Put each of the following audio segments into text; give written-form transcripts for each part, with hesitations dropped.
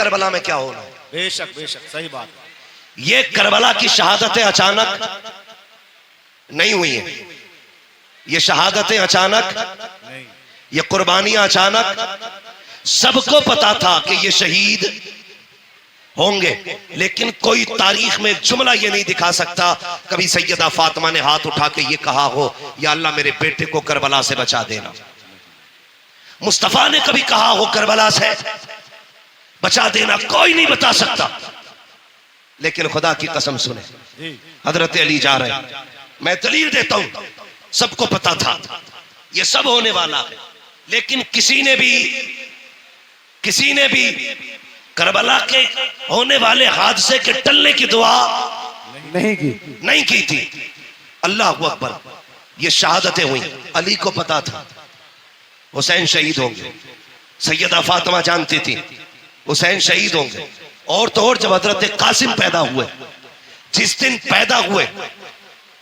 Karbala में क्या होना है। बेशक बेशक सही बात। ये करबला की शहादतें अचानक नहीं हुई हैं, ये शहादतें अचानक नहीं, ये कुर्बानियां अचानक। सबको पता था कि ये शहीद होंगे, लेकिन कोई तारीख में जुमला ये नहीं दिखा सकता कभी सैयदा फातिमा ने हाथ उठा के ये कहा हो या अल्लाह मेरे बेटे को करबला से बचा देना। मुस्तफा ने कभी कहा हो करबला से बचा देना, कोई नहीं बता सकता। लेकिन खुदा की कसम सुने, हजरत अली जा रहे हैं, मैं दलील देता हूं, सबको पता था ये सब होने वाला है, लेकिन किसी ने भी करबला के होने वाले हादसे के टलने की दुआ नहीं की थी। अल्लाह अकबर। ये शहादतें हुई, अली को पता था हुसैन शहीद होंगे, सैयदा फातिमा जानती थी हुसैन शहीद होंगे। और तो और जब हजरत कासिम पैदा हुए, जिस दिन पैदा हुए,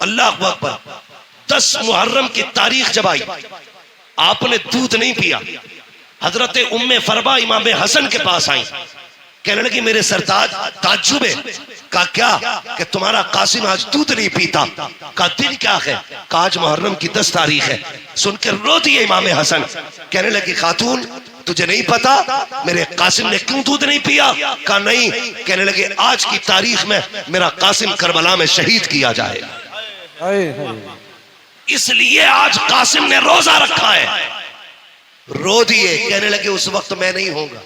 अल्लाह अकबर, 10 मुहर्रम की तारीख जब आई, आपने दूध नहीं पिया। हजरत उम्मे फरबा इमाम हसन के पास आई, कहने लगी मेरे सरताज ताज्जुब है। कहा क्या? कि तुम्हारा कासिम आज दूध नहीं पीता। कहा दिन क्या है? कहा आज मुहर्रम की 10 तारीख है। सुनकर रो दिए इमाम हसन। कहने लगी खातून तुझे नहीं पता मेरे कासिम ने क्यों दूध नहीं पिया? कहा नहीं। कहने लगे आज की तारीख में मेरा कासिम करबला में शहीद किया जाएगा, इसलिए आज कासिम ने रोजा रखा है। रो दिए, कहने लगे उस वक्त मैं नहीं होगा,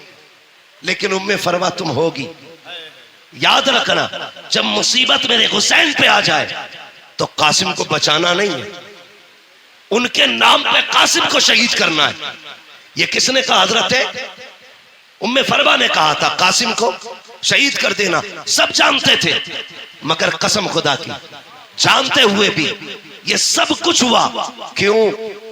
लेकिन उम्मे फरवा तुम होगी। याद रखना, जब मुसीबत मेरे हुसैन पे आ जाए तो कासिम को बचाना नहीं है, उनके नाम पे कासिम को शहीद करना है। ये किसने कहा? हजरत उम्मे फरवा ने कहा था कासिम को शहीद कर देना। सब जानते थे, मगर कसम खुदा की, जानते हुए भी ये सब कुछ हुआ क्यों?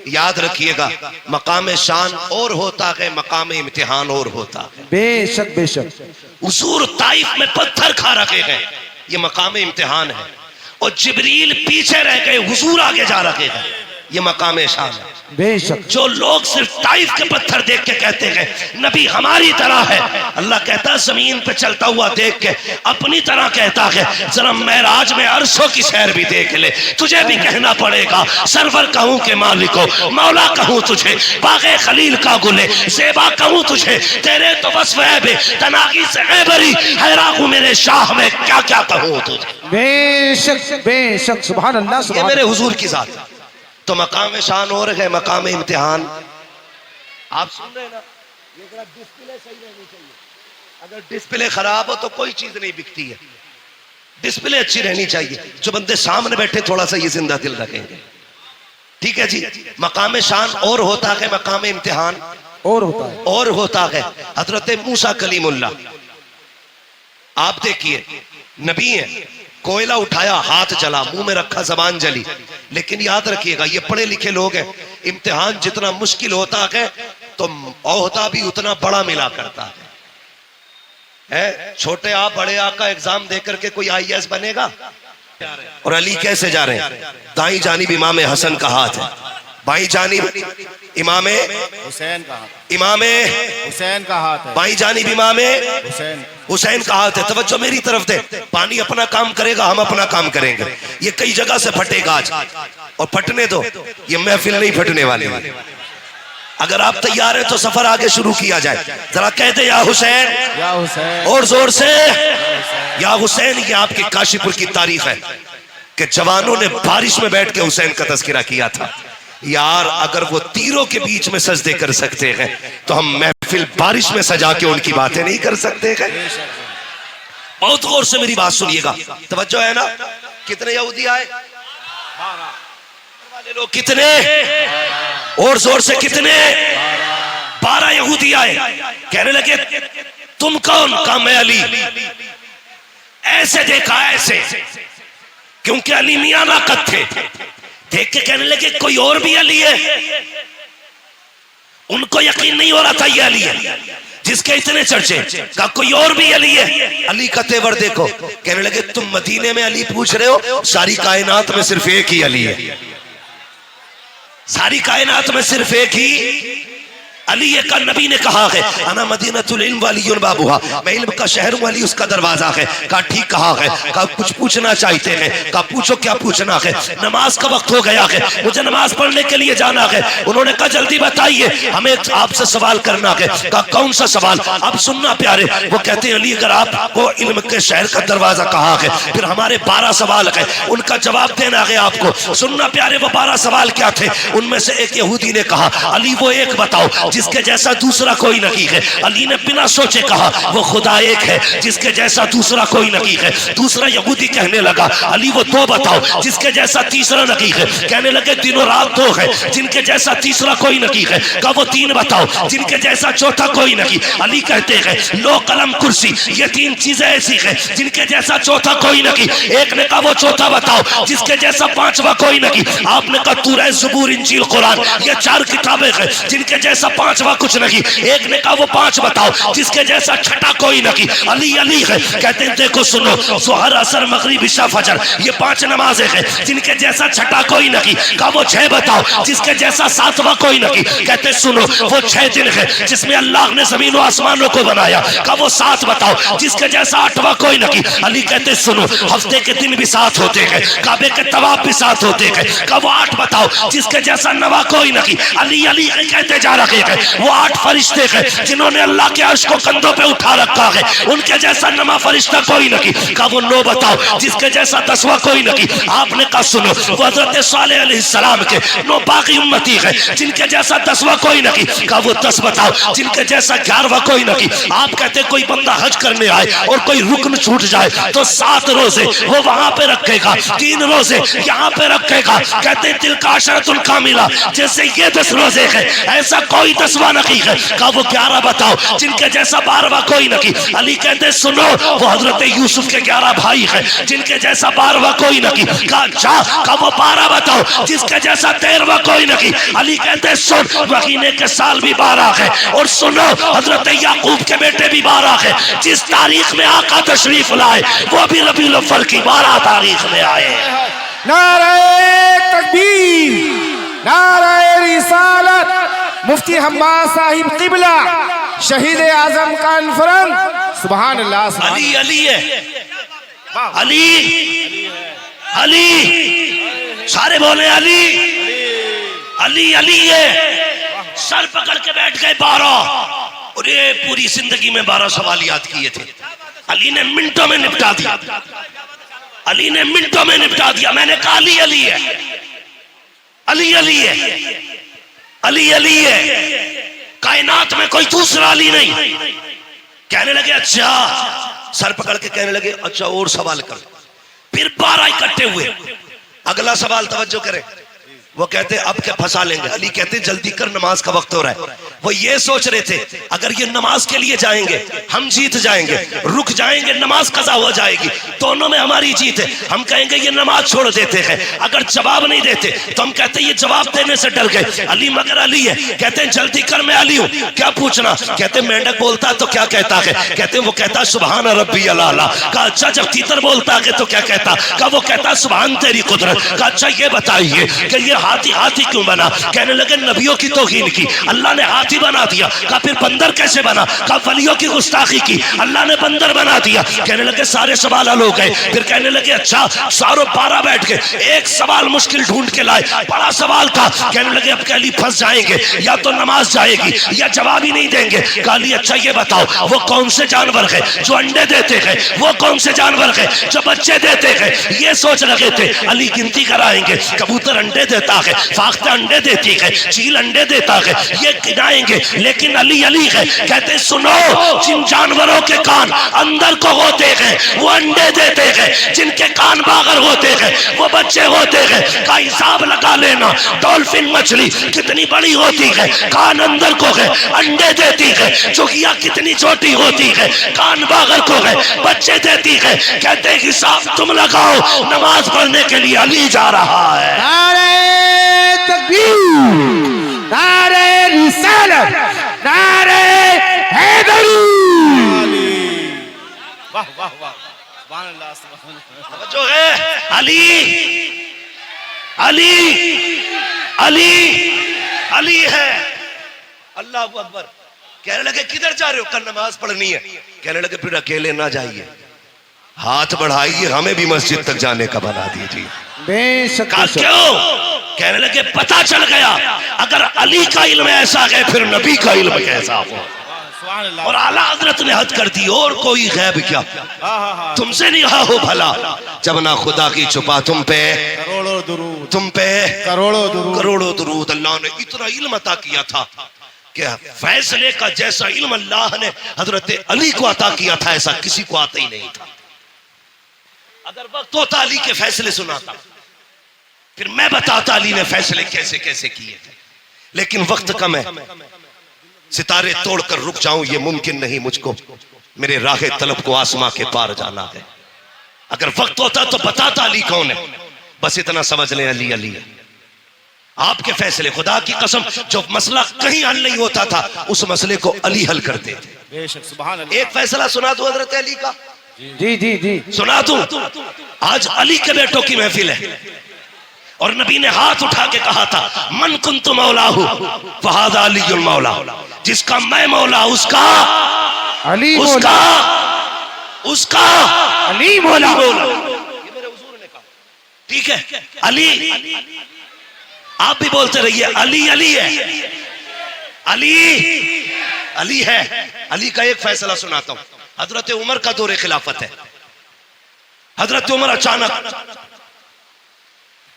याद रखिएगा, मकाम शान और होता है, मकाम इम्तिहान और होता है। बेशक बेशक। हुजूर ताइफ में पत्थर खा रखे हैं, ये मकाम इम्तिहान है। और जिब्रील पीछे रह गए, हुजूर आगे जा रखे हैं, ये मकाम शान है। बेशक। जो लोग सिर्फ ताइफ के पत्थर देख के कहते हैं नबी हमारी तरह है, अल्लाह कहता है जमीन पे चलता हुआ देख के अपनी तरह कहता है, जरा मेराज में अर्शों की सैर भी देख ले। तुझे भी कहना पड़ेगा सरवर कहूं के मालिको, मौला कहूं तुझे, बागे खलील का गुले ज़ेबा कहूं तुझे, तेरे तो बस वह बे तनागी से ऐबरी हैरागू मेरे शाह में क्या क्या कहूं तुझे। बेशक बेशक। सुभान अल्लाह। ये मेरे हुजूर की जात। तो मकाम शान और है, मकाम इम्तिहान। आप सुन रहे हैं ना, ये डिस्प्ले सही रहनी चाहिए। अगर डिस्प्ले खराब हो तो कोई चीज नहीं बिकती है, डिस्प्ले अच्छी रहनी चाहिए। जो बंदे सामने बैठे थोड़ा सा ये जिंदा दिल रखेंगे, ठीक है जी। मकाम शान और होता है, मकाम इम्तिहान और होता है। हजरत मूसा कलीमुल्लाह, आप देखिए नबी है, कोयला उठाया हाथ जला, मुंह में रखा जबान जली। लेकिन याद रखिएगा ये पढ़े लिखे लोग हैं, इम्तिहान जितना मुश्किल होता है तो ओहदा भी उतना बड़ा मिला करता है। छोटे आ बड़े आ का एग्जाम देकर के कोई IAS बनेगा? और अली कैसे जा रहे हैं? दाई जानिब इमाम हसन का हाथ है, बाई जानिब इमाम हुसैन का हाथ, इमाम हुसैन का हाथ है, बाई जानिब इमाम हुसैन हुसैन का हाथ है। तवज्जो मेरी तरफ दे, पानी अपना काम करेगा, हम अपना काम करेंगे। ये कई जगह से फटेगा आज, और फटने दो, ये महफिल नहीं फटने वाली है। अगर आप तैयार हैं तो सफर आगे शुरू किया जाए। जरा कहते या हुसैन, और जोर से या हुसैन। ये आपकी काशीपुर की तारीख है कि जवानों ने बारिश में बैठ के हुसैन का तज़किरा किया था। यार अगर वो तीरों के बीच में सजदे कर सकते हैं तो हम महफिल बारिश में सजा के उनकी बातें नहीं कर सकते हैं? बहुत गौर से मेरी बात सुनिएगा, तवज्जो है ना। कितने यहूदी आए? वाले लोग कितने? और जोर से कितने? 12 यहूदी आए। कहने लगे तुम कौन? कहा मैं अली। ऐसे देखा, ऐसे, क्योंकि अली मियां नाकत थे। देख के कहने लगे कोई और भी अली है। उनको यकीन नहीं हो रहा था ये अली है जिसके इतने चर्चे। कहा कोई और भी अली है। अली का तेवर देखो। कहने लगे तुम मदीने में अली पूछ रहे हो, सारी कायनात में सिर्फ एक ही अली है। सारी कायनात में सिर्फ एक ही अली का नबी ने कहा है अना मदीनतुल इल्म वलियुन बाबुहा, मैं इल्म का शहर हूं, अली उसका दरवाजा है। कहा ठीक कहा है। कहा कुछ पूछना चाहते हैं? कहा पूछो क्या पूछना है। नमाज का वक्त हो गया है, मुझे नमाज पढ़ने के लिए जाना है। उन्होंने कहा जल्दी बताइए, हमें आपसे सवाल करना है। कहा कौन सा सवाल? अब सुनना प्यारे। वो कहते हैं अली अगर आपको इल्म के शहर का दरवाजा कहा है, फिर हमारे 12 सवाल है, उनका जवाब देना है आपको। सुनना प्यारे वो 12 सवाल क्या थे? उनमें से एक यहूदी ने कहा अली वो एक बताओ जिसके जैसा दूसरा कोई नहीं है। अली ने बिना सोचे कहा वो खुदा एक है जिसके जैसा दूसरा कोई नहीं है। दूसरा यहूदी कहने लगा अली वो 2 बताओ जिसके जैसा तीसरा नहीं है। कहने लगे दिनों रात 2 है जिनके जैसा तीसरा कोई नहीं है। कहा वो 3 बताओ जिनके जैसा चौथा कोई नहीं। अली कहते हैं लो कलम कुर्सी, ये 3 चीजें ऐसी है जिनके जैसा चौथा कोई नहीं। एक ने कहा वो चौथा बताओ जिसके जैसा 5वां कोई नहीं। आपने कहा तौरात ज़बूर इंजील कुरान, ये 4 किताबें हैं जिनके जैसा 5वां कुछ नहीं। एक ने कहा वो 5 बताओ जिसके जैसा छठा कोई नहीं। अली अली है। कहते हैं देखो सुनो, ज़ोहर असर मगरिब इशा फजर, ये 5 नमाजें हैं जिनके जैसा छठा कोई नहीं। कहा वो 6 बताओ जिसके जैसा 7वां कोई नहीं। कहते सुनो वो 6 दिन है जिसमें अल्लाह ने जमीन और आसमानों को बनाया। कहा वो 7 बताओ जिसके जैसा 8वां कोई नहीं। अली कहते सुनो हफ्ते के दिन भी 7 होते हैं, काबे के तवाफ भी 7 होते हैं। कहा वो 8 बताओ जिसके जैसा 9वां कोई नहीं। अली अली कहते जा रहे हैं वो 8 फरिश्ते हैं जिन्होंने अल्लाह के अर्श को कंधों पे उठा रखा है, उनके जैसा 9वां फरिश्ता कोई नहीं। कहा वो 9 बताओ जिसके जैसा 10वां कोई नहीं। आपने कहा सुनो वो हजरत सालेह अलैहिस्सलाम के 9 बाकी उम्मती है जिनके जैसा 10वां कोई नहीं। कहा वो 10 बताओ जिनके जैसा 11वां कोई नहीं। आप कहते कोई बंदा हज करने आए और कोई रुकन छूट जाए तो 7 रोजे वो वहां पे रखेगा, 3 रोजे यहाँ पे रखेगा। कहते तिल का अशरतुल कामिला, जैसे ये 10 रोजे है ऐसा कोई 10वां नहीं है। कहा वो 11 बताओ जिनके जैसा 12वां कोई नहीं। अली कहते सुनो वो हजरत यूसुफ के 11 भाई है जिनके जैसा 12वां कोई नहीं। कहा जा। कहा वो 12 बताओ जिसके जैसा 13वां कोई नहीं। अली कहते सुन महीने के साल भी 12 है और सुनो हजरत याकूब के बेटे भी 12 है। जिस तारीख में आका तशरीफ लाए वो भी रबीउल अव्वल की 12 तारीख में आए। नारे तकबीर, नारे रिसालत, मुफ्ती हम्माद साहिब किबला, शहीद आजम कॉन्फ्रेंस। सुभान अल्लाह। अली अली है, अली अली, सारे बोले अली अली अली है। सर पकड़ के बैठ गए 12 और ये पूरी जिंदगी में 12 सवाल याद किए थे। अली ने मिनटों में निपटा दिया, अली ने मिनटों में निपटा दिया। मैंने कहा अली अली है, अली अली है, अली अली है, कायनात में कोई दूसरा अली नहीं। कहने लगे अच्छा, सर पकड़ के कहने लगे अच्छा और सवाल कर। फिर 12 इकट्ठे हुए। अगला सवाल तवज्जो करें। वो कहते अब क्या फंसा लेंगे। अली कहते जल्दी कर नमाज का वक्त हो रहा है। वो ये सोच रहे थे अगर ये नमाज के लिए जाएंगे हम जीत जाएंगे, रुक जाएंगे नमाज कज़ा हो जाएगी, दोनों में हमारी जीत है। हम कहेंगे ये नमाज छोड़ देते हैं, अगर जवाब नहीं देते तो हम कहते ये जवाब देने से डर गए। अली मगर अली है। कहते हैं जल्दी कर मैं अली हूँ, क्या पूछना। कहते मेंढक बोलता तो क्या कहता है। कहते वो कहता सुभान रब्बी अला। कहा अच्छा जब तीतर बोलता है तो क्या कहता। कहा वो कहता सुभान तेरी कुदरत। कहा अच्छा ये बताइए कि ये हाथी हाथी क्यों बना। कहने लगे नबियों की तौहीन की, अल्लाह ने हाथी बना दिया। कहा फिर बंदर कैसे बना। कहा वलियों की गुस्ताखी की, अल्लाह ने बंदर बना दिया। कहने लगे सारे सवाल हल हो गए। फिर कहने लगे अच्छा सारों 12 बैठ गए, एक सवाल मुश्किल ढूंढ के लाए, बड़ा सवाल था। कहने लगे अब अली फंस जाएंगे, या तो नमाज जाएगी या जवाब ही नहीं देंगे। कहा अली अच्छा ये बताओ वो कौन से जानवर है जो अंडे देते हैं, वो कौन से जानवर है जो बच्चे देते हैं। ये सोच रहे थे। अली गिनती कराएंगे, कबूतर अंडे देता है, फाख्ता अंडे देती है, चील अंडे देता है, ये गिनाएंगे। लेकिन अली अली है। कहते सुनो जिन जानवरों के कान अंदर को होते हैं वो अंडे देते हैं, जिनके कान बागर होते हैं वो बच्चे होते हैं। का हिसाब लगा लेना, डॉल्फिन मछली कितनी बड़ी होती है, कान अंदर को है, अंडे देती है। चुगिया कितनी छोटी होती है, कान बागर को है, बच्चे देती है। कहते हिसाब तुम लगाओ, नमाज पढ़ने के लिए अली जा रहा है। नारे तकबीर, नारे रिसालत, नारे हैदरी। वाह वाह वाह, सुभान अल्लाह, सुभान अल्लाह। जो है अली अली अली अली है, अल्लाह अकबर। कहने लगे किधर जा रहे हो? कल नमाज पढ़नी है। कहने लगे फिर अकेले ना जाइए, हाथ बढ़ाइए, हमें भी मस्जिद तक जाने का बना दीजिए। बेशक कहा क्यों? कहने लगे पता चल गया अगर अली का इल्म ऐसा है फिर नबी का इल्म कैसा हो। सुभान अल्लाह। और आला हजरत ने हद कर दी, और कोई गैब क्या, तुमसे नहीं रहा हो भला, जब ना खुदा की छुपा तुम पे करोड़ों दुरूद, तुम पे करोड़ों दुरूद। करोड़ों दुरूद। अल्लाह ने इतना इल्म अता किया था कि फैसले का जैसा इल्म अल्लाह ने हजरत अली को अता किया था ऐसा किसी को आता ही नहीं था। अगर वक्त होता अली के फैसले सुनाता, फिर मैं बताता अली ने फैसले कैसे कैसे किए थे, लेकिन वक्त कम है, सितारे तोड़कर रुक जाऊं ये मुमकिन नहीं मुझको, मेरे राह तलब को आसमां के पार जाना है। अगर वक्त होता तो बताता अली कौन है, बस इतना समझ लें अली अली है। आपके फैसले, खुदा की कसम, जो मसला कहीं हल नहीं होता था उस मसले को अली हल करते थे। बेशक सुभान अल्लाह। एक फैसला सुना दो हजरत अली का, जी जी जी सुना दूं। आज अली के बेटों की महफिल है और नबी ने हाथ उठा के कहा था मन कुन्तु मौलाहु फहादा अलीयुल मौला, जिसका मैं मौला उसका अली उसका उसका अली मौला। ये मेरे हुजूर ने कहा। ठीक है, अली, आप भी बोलते रहिए अली अली है, अली अली है। अली का एक फैसला सुनाता हूं। हजरत उमर का दौरे खिलाफत है। हजरत उमर अचानक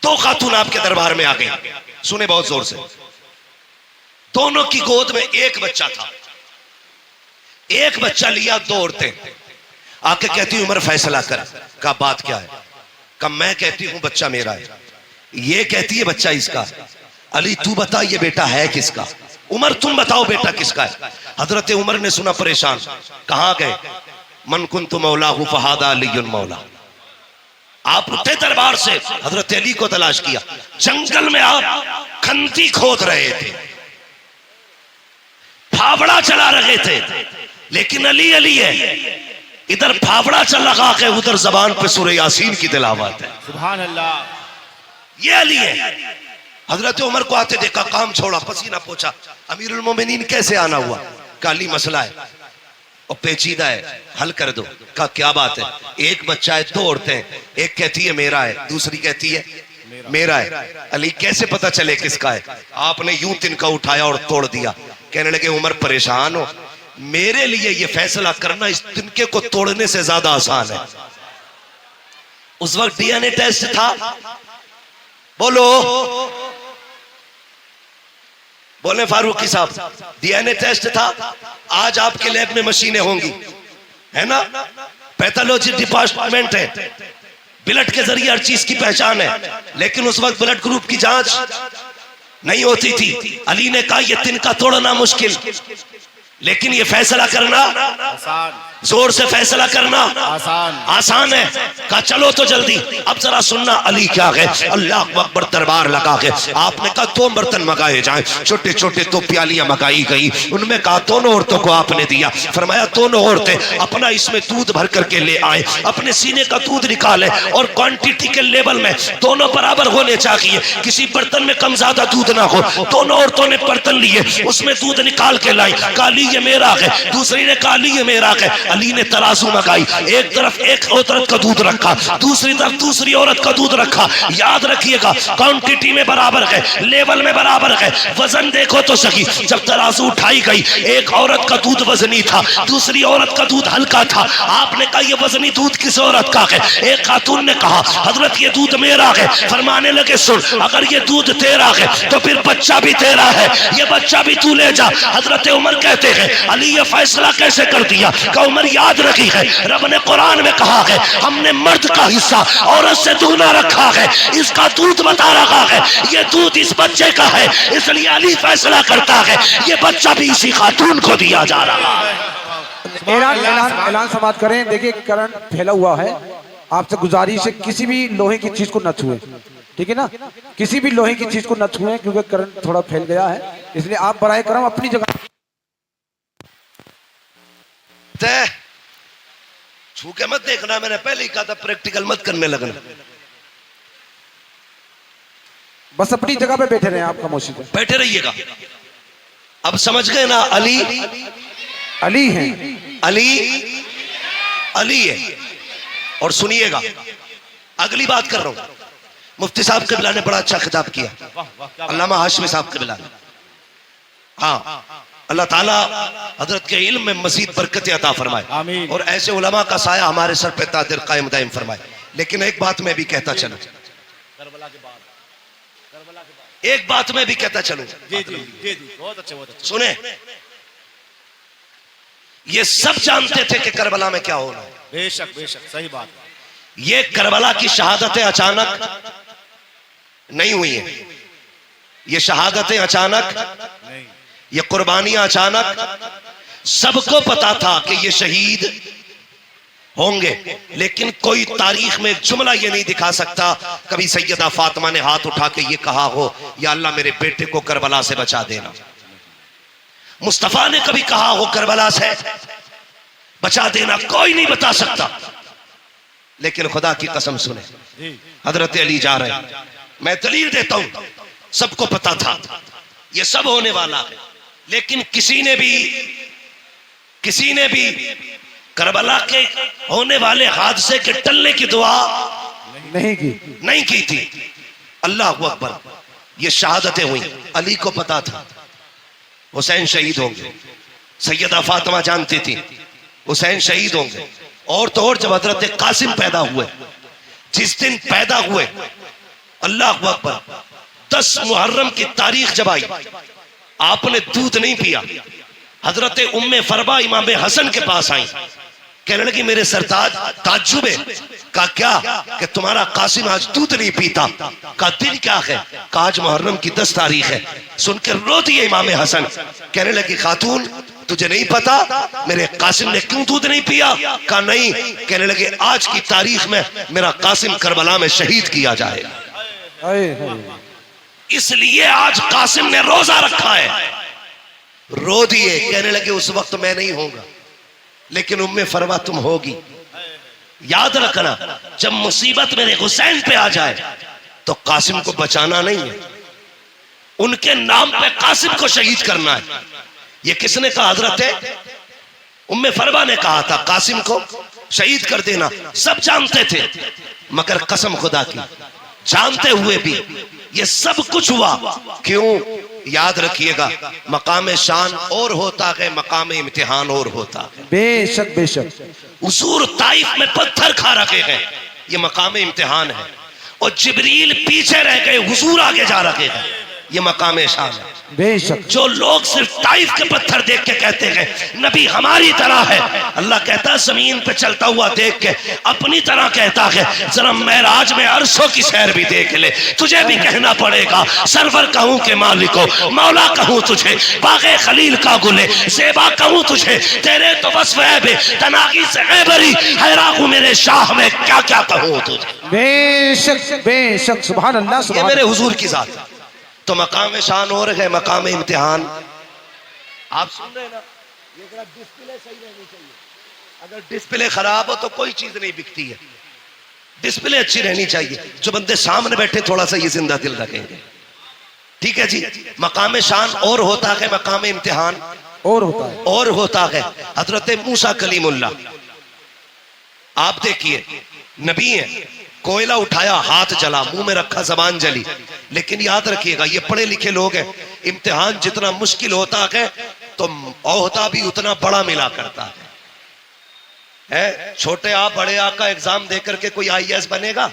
दो खातून आपके दरबार में आ गई, सुने बहुत जोर से। दोनों की गोद में एक बच्चा था, एक बच्चा लिया, दो औरतें आके कहती उमर फैसला कर। का बात क्या है? का मैं कहती हूं बच्चा मेरा है, ये कहती है बच्चा इसका। अली तू बता ये बेटा है किसका? उमर तुम बताओ बेटा किसका है? हजरत उमर ने सुना, परेशान, कहां गए? मन कुन्तु मौलाहु फहादा अलीयुल मौला। आप उठे दरबार से, हजरत अली को तलाश किया। जंगल में आप खंती खोद रहे थे, फावड़ा चला रहे थे, लेकिन अली अली है। इधर फावड़ा चल रहा है, उधर जबान पे सूरह यासीन की तिलावत है। सुभान अल्लाह। ये अली है। हजरत उमर को आते देखा, काम छोड़ा, पसीना पोछा। अमीरुल मोमिनीन कैसे आना हुआ? काली मसला है और पेचीदा है, हल कर दो। का क्या बात है? एक बच्चा है, दो औरतें, एक कहती है मेरा है, दूसरी कहती है मेरा है। अली कैसे पता चले किसका है? आपने यूं तिनका उठाया और तोड़ दिया। कहने लगे उमर परेशान हो, मेरे लिए ये फैसला करना इस तिनके को तोड़ने से ज्यादा आसान है। उस वक्त डीएनए टेस्ट था, बोलो बोले फारूकी साहब, डीएनए टेस्ट था। आज आपके लैब में मशीनें होंगी, है ना, पैथोलॉजी डिपार्टमेंट है, ब्लड के जरिए हर चीज की पहचान है। लेकिन उस वक्त ब्लड ग्रुप की जांच नहीं होती थी। अली ने कहा यह तिनका तोड़ना मुश्किल, लेकिन ये फैसला करना आसान, जोर से फैसला करना आसान है। कहा चलो तो जल्दी। अब जरा सुनना अली क्या है। अल्लाह अकबर, दरबार लगा के आपने कहा दो बर्तन मंगाए जाएं, छोटे छोटे दो प्यालियां मंगाई गई। उनमें कहा दोनों औरतों को आपने दिया। फरमाया दोनों औरतें अपना इसमें दूध भर करके ले आए, अपने सीने का दूध निकाले और क्वांटिटी के लेवल में दोनों बराबर होने चाहिए, किसी बर्तन में कम ज्यादा दूध ना हो। दोनों औरतों ने बर्तन लिए, उसमें दूध निकाल के लाई। काली ये मेरा है, दूसरी ने काली ये मेरा है। अली ने तराजू मंगाई, एक तरफ एक औरत का दूध रखा, दूसरी तरफ दूसरी औरत का दूध रखा। याद रखिएगा क्वांटिटी में बराबर है, लेवल में बराबर है। वजन देखो तो सही, जब तराजू उठाई गई एक औरत का दूध वजनी था, दूसरी औरत का दूध हल्का था। आपने कहा ये वजनी दूध किस औरत का है? एक खातून ने कहा हजरत ये दूध मेरा है। फरमाने लगे सुन, अगर ये दूध तेरा है तो फिर बच्चा भी तेरा है, ये बच्चा भी तू ले जा। हजरत उमर कहते हैं अली ये फैसला कैसे कर दिया? का उमर याद रखी है, रब ने कुरान में कहा है हमने मर्द का हिस्सा औरत से दूना रखा है, इसका दूध बता रहा है ये दूध इस बच्चे का है, इसलिए अली फैसला करता है ये बच्चा भी इसी खातून को दिया जा रहा है। ऐलान समाप्त करें। देखिए करंट फैला हुआ है, आपसे गुजारिश है किसी भी लोहे की चीज को न छुए, ठीक है ना, किसी भी लोहे की चीज को न छुए क्योंकि करंट थोड़ा फैल गया है, इसलिए आप बराए करम अपनी जगह छू के मत देखना, मैंने पहले ही कहा था प्रैक्टिकल मत करने लगना। बस अपनी जगह पे बैठे रहे, आप खामोशी से बैठे रहिएगा। अब समझ गए ना, अली अली हैं। अली अली है। और सुनिएगा, अगली बात कर रहा हूं। मुफ्ती साहब क़िबला ने बड़ा अच्छा खिताब किया, वाह वाह क्या बात। अल्लामा हाशमी साहब क़िबला ने। हाँ, अल्लाह ताला हजरत के इल्म में मजीद बरकत अता फरमाए आमीन। और ऐसे उलमा का साया हमारे सर पे तादिर कायम दायम फरमाए। लेकिन एक बात मैं भी कहता चलूं, करबला के बाद, करबला के बाद। एक बात मैं भी कहता चलूं, जी जी जी जी, बहुत अच्छे बहुत अच्छे। सुने, ये सब जानते थे कि करबला में क्या होना है। बेशक बेशक सही बात। ये करबला की शहादतें अचानक नहीं हुई हैं, ये शहादतें अचानक, नहीं, ये कुर्बानियां अचानक। सबको पता था कि ये शहीद होंगे, लेकिन कोई तारीख में एक जुमला ये नहीं दिखा सकता कभी सैयदा फातिमा ने हाथ उठा के ये कहा हो, या अल्लाह मेरे बेटे को करबला से बचा देना। मुस्तफा ने कभी कहा हो करबला से बचा देना, कोई नहीं बता सकता। लेकिन खुदा की कसम सुने, जी हजरत अली जा रहे हैं, मैं दलील देता हूं, सबको पता था ये सब होने वाला है, लेकिन किसी ने भी करबला के होने वाले हादसे के टलने की दुआ नहीं की थी। अल्लाह अकबर, ये शहादतें हुई, अली को पता था हुसैन शहीद होंगे, सैयदा फातिमा जानती थी हुसैन शहीद होंगे। और तो और जब हजरत कासिम पैदा हुए, जिस दिन पैदा हुए, अल्लाह अकबर, 10 मुहर्रम की तारीख जब आई, आपने दूध नहीं पिया। हजरत उम्मे फरबा इमाम हसन के पास आई, कहने लगी मेरे सरताज ताज्जुब है। कहा क्या? कि तुम्हारा कासिम आज दूध नहीं पीता। का दिन क्या है? कहा आज मुहर्रम की 10 तारीख है। सुनकर रो दिए इमाम हसन, कहने लगी खातून तुझे नहीं पता मेरे कासिम ने क्यों दूध नहीं पिया? कहा नहीं। कहने लगे आज की तारीख में मेरा कासिम करबला में शहीद किया जाएगा, इसलिए आज कासिम ने रोजा रखा है। रो दिए, कहने लगे उस वक्त मैं नहीं होगा, लेकिन उम्मे फरवा तुम होगी। याद रखना, जब मुसीबत मेरे हुसैन पे आ जाए तो कासिम को बचाना नहीं है, उनके नाम पे कासिम को शहीद करना है। ये किसने कहा? हजरत उम्मे फरवा ने कहा था कासिम को शहीद कर देना। सब जानते थे, मगर कसम खुदा की, जानते हुए भी ये सब कुछ हुआ क्यों? याद रखिएगा, मकाम शान और होता है, मकाम इम्तिहान और होता है। बेशक बेशक। हुजूर ताइफ में पत्थर खा रखे हैं, ये मकाम इम्तिहान है। और जिब्रील पीछे रह गए, हुजूर आगे जा रखे हैं, ये मकाम शान है। बेशक। जो लोग सिर्फ ताइफ के पत्थर देख के कहते हैं नबी हमारी तरह है, अल्लाह कहता है जमीन पे चलता हुआ देख के अपनी तरह कहता है, जरा महराज में अर्शों की सैर भी देख ले। तुझे भी कहना पड़ेगा सरवर कहूं के मालिको, मौला कहूं तुझे, बागे खलील का गुले ज़ेबा कहूं तुझे, तेरे तो वस्फ़ है बे तनागी से ऐबरी, हैरान हूं मेरे शाह में क्या क्या कहूं तुझे। बेशक बेशक, सुभान अल्लाह। ये मेरे हुजूर की जात है। तो मकाम शान और है, मकाम इम्तिहान। आप सुन रहे हैं ना, ये डिस्प्ले सही रहनी चाहिए। अगर डिस्प्ले खराब हो तो कोई चीज नहीं बिकती है, डिस्प्ले अच्छी रहनी चाहिए। जो बंदे सामने बैठे थोड़ा सा ये जिंदा दिल रखेंगे, ठीक है जी। मकाम शान और होता है, मकाम इम्तिहान और होता है, और होता है। हजरत मूसा कलीमुल्लाह, आप देखिए नबी है, कोयला उठाया हाथ जला, मुंह में रखा जबान जली। लेकिन याद रखिएगा ये पढ़े लिखे लोग हैं, इम्तिहान जितना मुश्किल होता है तो होता भी उतना बड़ा मिला करता है। छोटे आप बड़े आप का एग्जाम देकर के कोई IAS बनेगा?